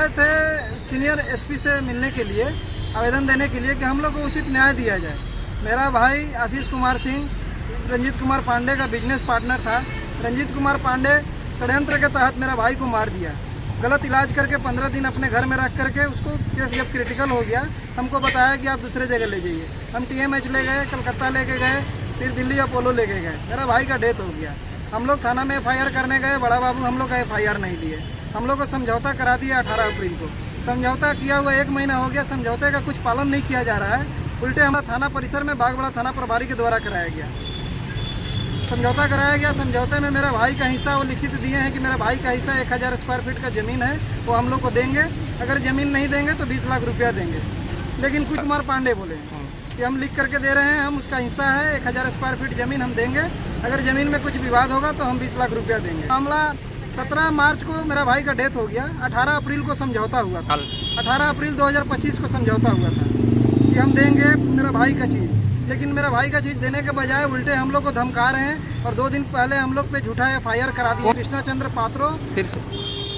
आए थे senior SP से मिलने के लिए, आवेदन देने के लिए कि हम लोग को उचित न्याय दिया जाए। मेरा भाई आशीष कुमार सिंह रंजीत कुमार पांडे का बिजनेस पार्टनर था। रंजीत कुमार पांडे षड्यंत्र के तहत मेरा भाई को मार दिया। गलत इलाज करके 15 दिन अपने घर में रख करके उसको केस जब क्रिटिकल हो गया, हमको बताया कि आप दूसरे जगह ले जाइए। हम TMH ले गए, कलकत्ता लेके गए, फिर दिल्ली अपोलो लेके गए। मेरा भाई का डेथ हो गया। हम लोग थाना में FIR करने गए, बड़ा बाबू हम लोग का FIR नहीं लिए। हम लोग को समझौता करा दिया 18 अप्रैल को। समझौता किया हुआ 1 महीना हो गया, समझौते का कुछ पालन नहीं किया जा रहा है। उल्टे हमारा थाना परिसर में बागबड़ा थाना प्रभारी के द्वारा कराया गया, समझौता कराया गया। समझौते में मेरा भाई का हिस्सा वो लिखित दिए हैं कि मेरा भाई का हिस्सा 1000 स्क्वायर फीट का ज़मीन है, वो हम लोग को देंगे। अगर ज़मीन नहीं देंगे तो 20 लाख रुपया देंगे। लेकिन कुछ कुमार पांडे बोले कि हम लिख करके दे रहे हैं, हम उसका हिस्सा है, 1000 स्क्वायर फीट ज़मीन हम देंगे, अगर ज़मीन में कुछ विवाद होगा तो हम 20 लाख रुपया देंगे। मामला 17 मार्च को मेरा भाई का डेथ हो गया। 18 अप्रैल को समझौता हुआ था। 18 अप्रैल 2025 को समझौता हुआ था कि हम देंगे मेरा भाई का चीज़। लेकिन मेरा भाई का चीज़ देने के बजाय उल्टे हम लोग को धमका रहे हैं। और 2 दिन पहले हम लोग पे झूठा FIR करा दिए। कृष्णा चंद्र पात्रो, फिर से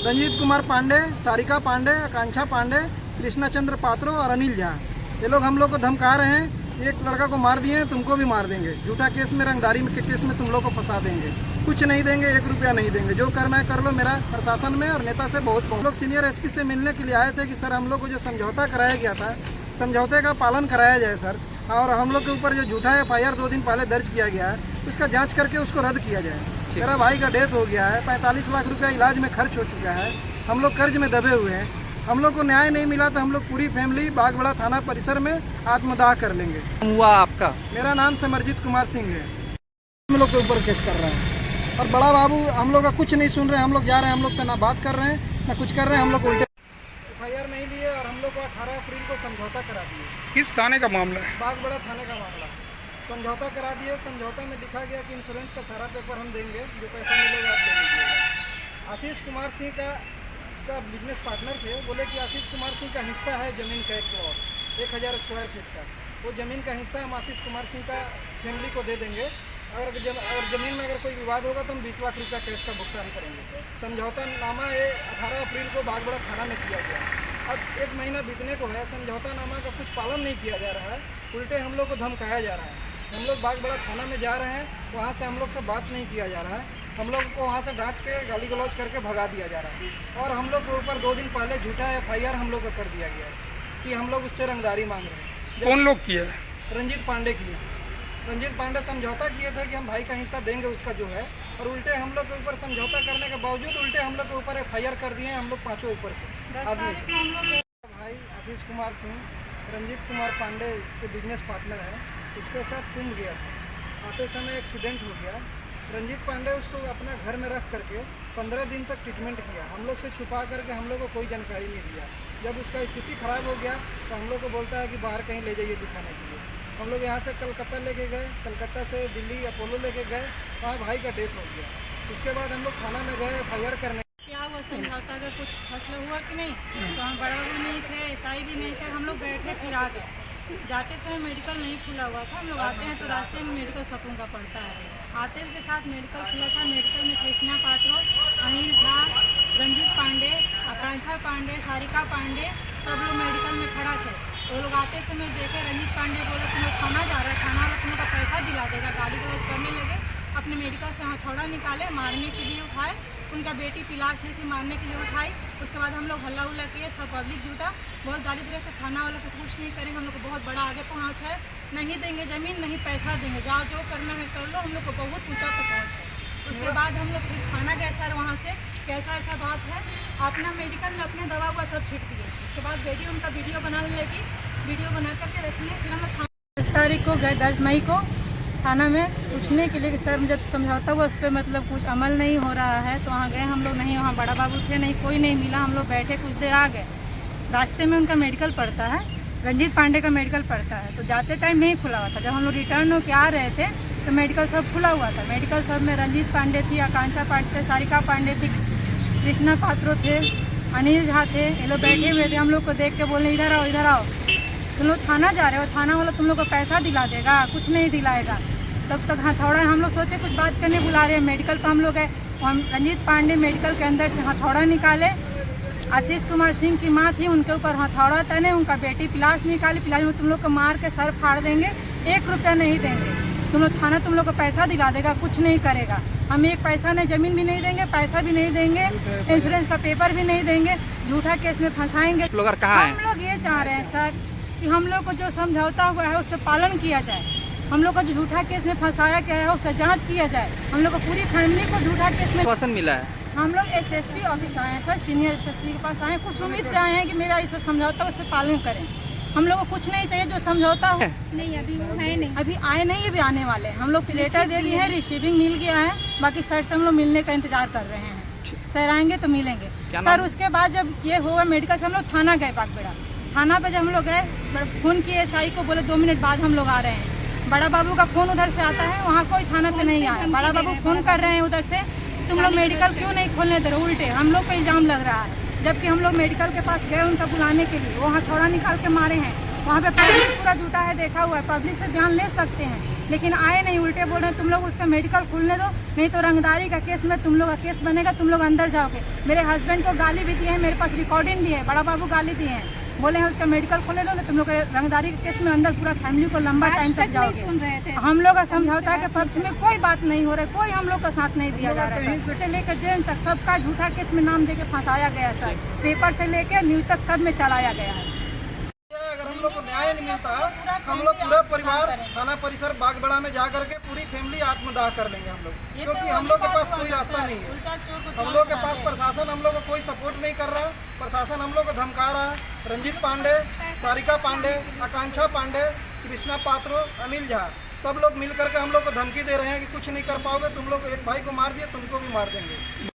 रंजीत कुमार पांडे, सारिका पांडे, आकांक्षा पांडे, कृष्णा चंद्र पात्रो और अनिल झा, ये लोग हम लोग को धमका रहे हैं। एक लड़का को मार दिए हैं, तुमको भी मार देंगे। झूठा केस में, रंगदारी के केस में तुम लोग को फंसा देंगे। कुछ नहीं देंगे, 1 रुपया नहीं देंगे। जो करना है कर लो। मेरा प्रशासन में और नेता से बहुत लोग सीनियर SP से मिलने के लिए आए थे कि सर हम लोग को जो समझौता कराया गया था, समझौते का पालन कराया जाए सर। और हम लोग के ऊपर जो झूठा FIR 2 दिन पहले दर्ज किया गया है, उसका जांच करके उसको रद्द किया जाए। मेरा भाई का डेथ हो गया है, 45 लाख रुपया इलाज में खर्च हो चुका है। हम लोग कर्ज में दबे हुए हैं। हम लोग को न्याय नहीं मिला तो हम लोग पूरी फैमिली बागबड़ा थाना परिसर में आत्मदाह कर लेंगे। हुआ आपका? मेरा नाम समरजीत कुमार सिंह है। हम लोग के ऊपर केस कर रहे हैं और बड़ा बाबू हम लोग का कुछ नहीं सुन रहे हैं। हम लोग जा रहे हैं, हम लोग से ना बात कर रहे हैं ना कुछ कर रहे हैं। हम लोग उल्टे FIR नहीं लिए और हम लोग को 18 अप्रैल को समझौता करा दिए। किस थाने का मामला है? बागबड़ा थाने का मामला। समझौता करा दिए। समझौते में लिखा गया कि इंश्योरेंस का सारा पेपर हम देंगे, जो पैसा मिलेगा आप ले लीजिएगा। आशीष कुमार सिंह का उसका बिजनेस पार्टनर थे, बोले कि आशीष कुमार सिंह का हिस्सा है ज़मीन का 1 प्लॉट 1000 स्क्वायर फीट का। वो ज़मीन का हिस्सा हम आशीष कुमार सिंह का फैमिली को दे देंगे। अगर ज़मीन में अगर कोई विवाद होगा तो हम 20 लाख रुपया कैश का भुगतान करेंगे। समझौता नामा ये 18 अप्रैल को बागबड़ा थाना में किया गया। अब 1 महीना बीतने को है, समझौता नामा का कुछ पालन नहीं किया जा रहा है। उल्टे हम लोग को धमकाया जा रहा है। हम लोग बागबड़ा थाना में जा रहे हैं, वहाँ से हम लोग से बात नहीं किया जा रहा है। हम लोग को वहाँ से डांट के गाली गलौज करके भगा दिया जा रहा है। और हम लोग के ऊपर 2 दिन पहले झूठा FIR हम लोग का कर दिया गया है कि हम लोग उससे रंगदारी मांग रहे हैं। कौन लोग किया? रंजीत पांडे किए। रंजीत पांडे समझौता किए थे कि हम भाई का हिस्सा देंगे उसका जो है, और उल्टे हम लोग के ऊपर समझौता करने के बावजूद उल्टे हम लोग के ऊपर FIR कर दिए हैं। हम लोग 5 ऊपर के आदमी। भाई आशीष कुमार सिंह रंजीत कुमार पांडे के बिजनेस पार्टनर है, उसके साथ कुंभ गया था। आते समय एक्सीडेंट हो गया। रंजीत पांडे उसको अपना घर में रख करके 15 दिन तक ट्रीटमेंट किया। हम लोग से छुपा करके हम लोग को कोई जानकारी नहीं दिया। जब उसका स्थिति खराब हो गया तो हम लोग को बोलता है कि बाहर कहीं ले जाइए दिखाने के लिए। हम लोग यहाँ से कलकत्ता लेके गए, कलकत्ता से दिल्ली अपोलो लेके गए, वहाँ भाई का डेथ हो गया। उसके बाद हम लोग थाना में गए FIR करने। क्या हुआ समझौता का कुछ फैसला हुआ कि नहीं? तो हम बड़ा भी नहीं थे, SI भी नहीं थे। हम लोग बैठे फिर आ गए। जाते समय मेडिकल नहीं खुला हुआ था। हम लोग आते हैं तो रास्ते में मेडिकल सकून का पड़ता है। आते के साथ मेडिकल खुला था। मेडिकल में कृष्णा पात्रो, अनिल झा, रंजीत पांडे, आकांक्षा पांडे, सारिका पांडे सब लोग मेडिकल में खड़ा थे। वो लोग आते समय देखे, रंजीत पांडे बोले तुम लोग थाना जा रहे हैं, थाना वाला तुम लोग का पैसा दिला देगा। गाली गलौज करने लगे। अपने मेडिकल से हथौड़ा निकाले, मारने के लिए उठाए। उनका बेटी पिलाश ली थी, मारने के लिए उठाई। उसके बाद हम लोग हल्ला उल्ला किए, सब पब्लिक जुटा, बहुत गाली दे रहे थे। थाना वालों को कुछ नहीं करेंगे, हम लोग को बहुत बड़ा आगे पहुँच है। नहीं देंगे ज़मीन, नहीं पैसा देंगे, जाओ जो करना है कर लो। हम लोग को बहुत ऊंचा तक पहुँच है। उसके बाद हम लोग फिर थाना गए, सर वहाँ से कैसा ऐसा बात है, अपना मेडिकल में अपने दवा हुआ सब छिट दिए। उसके बाद बेटी उनका वीडियो बनाने लगी, वीडियो बना करके रखी है। फिर हम लोग 10 तारीख को गए, 10 मई को थाना में पूछने के लिए कि सर जब समझौता हुआ उस पर मतलब कुछ अमल नहीं हो रहा है। तो वहाँ गए हम लोग, नहीं वहाँ बड़ा बाबू थे, नहीं कोई नहीं मिला। हम लोग बैठे, कुछ देर आ गए। रास्ते में उनका मेडिकल पड़ता है, रंजीत पांडे का मेडिकल पड़ता है। तो जाते टाइम नहीं खुला हुआ था। जब हम लोग रिटर्न होकर आ रहे थे तो मेडिकल सब खुला हुआ था। मेडिकल सब में रंजीत पांडे थी, आकांक्षा पांडे थे, सारिका पांडे थी, कृष्णा पात्रो थे, अनिल झा थे। ये लोग बैठे हुए थे। हम लोग को देख के बोले इधर आओ, इधर आओ, तुम लोग थाना जा रहे हो, थाना वाला तुम लोग को पैसा दिला देगा? कुछ नहीं दिलाएगा। तब तक हथौड़ा, हम लोग सोचे कुछ बात करने बुला रहे हैं। मेडिकल पर हम लोग गए, हम रंजीत पांडे मेडिकल के अंदर से हथौड़ा निकाले, आशीष कुमार सिंह की माँ थी, उनके ऊपर हथौड़ा तने, उनका बेटी पिलास निकाली, पिलास में तुम लोग को मार के सर फाड़ देंगे, 1 रुपया नहीं देंगे। तुम लोग थाना तुम लोग को पैसा दिला देगा, कुछ नहीं करेगा। हम एक पैसा नहीं, ज़मीन भी नहीं देंगे, पैसा भी नहीं देंगे, इंश्योरेंस का पेपर भी नहीं देंगे, झूठा केस में फंसाएंगे। लोग कहाँ हम लोग ये चाह रहे हैं सर कि हम लोग को जो समझौता हुआ है उस पर पालन किया जाए। हम लोग को जो झूठा केस में फंसाया गया है उसका जांच किया जाए। हम लोग को पूरी फैमिली को झूठा केस में आश्वासन मिला है। हम लोग एसएसपी ऑफिस आए हैं सर, सीनियर एसएसपी के पास आए हैं, कुछ उम्मीद से आए हैं कि मेरा इस समझौता उस पर पालन करें। हम लोग को कुछ नहीं चाहिए, जो समझौता हो नहीं अभी वो है नहीं, अभी आए नहीं, अभी आने वाले हैं। हम लोग लेटर दे दिए हैं, रिसीविंग मिल गया है, बाकी सर से हम लोग मिलने का इंतजार कर रहे हैं। सर आएंगे तो मिलेंगे सर। उसके बाद जब ये होगा मेडिकल से हम लोग थाना गए, बागबेड़ा थाना पे जब हम लोग गए, फोन किए एसआई को, बोले 2 मिनट बाद हम लोग आ रहे हैं। बड़ा बाबू का फोन उधर से आता है, वहाँ कोई थाना पे नहीं आया। बड़ा बाबू फोन कर रहे हैं उधर से, तुम लोग मेडिकल क्यों नहीं खोलने दे रहे, उल्टे हम लोग पे इल्जाम लग रहा है। जबकि हम लोग मेडिकल के पास गए उनका बुलाने के लिए, वहाँ थोड़ा निकाल के मारे हैं। वहाँ पे पब्लिक पूरा जुटा है, देखा हुआ है, पब्लिक से ध्यान ले सकते हैं, लेकिन आए नहीं, उल्टे बोल रहे हैं तुम लोग उसका मेडिकल खोलने दो, नहीं तो रंगदारी का केस में तुम लोग का केस बनेगा, तुम लोग अंदर जाओगे। मेरे हस्बैंड को गाली भी दी है, मेरे पास रिकॉर्डिंग भी है, बड़ा बाबू गाली दिए हैं, बोले हैं उसका मेडिकल खोलने दो, तुम लोग रंगदारी के केस में अंदर पूरा फैमिली को लंबा टाइम तक जाओगे। सुन रहे थे हम लोग का समझौता के पक्ष में कोई बात नहीं हो रहा है, कोई हम लोग का साथ नहीं दिया जा रहा है। से लेकर जेल तक सबका झूठा केस में नाम देके फंसाया गया सर, पेपर से लेकर न्यूज तक सब में चलाया गया है। अगर हम लोग को न्याय नहीं मिलता है, हम लोग पूरा परिवार थाना परिसर बागबेड़ा में जा करके पूरी फैमिली आत्मदाह कर लेंगे हम लोग, क्योंकि हम लोग के पास कोई रास्ता नहीं है। हम लोग के पास प्रशासन हम लोग को कोई सपोर्ट नहीं कर रहा। प्रशासन हम लोग को धमका रहा है। रंजीत पांडे, सारिका पांडे, आकांक्षा पांडे, कृष्णा पात्रो, अनिल झा, सब लोग मिल करके हम लोग को धमकी दे रहे हैं कि कुछ नहीं कर पाओगे, तुम लोग एक भाई को मार दिए, तुमको भी मार देंगे।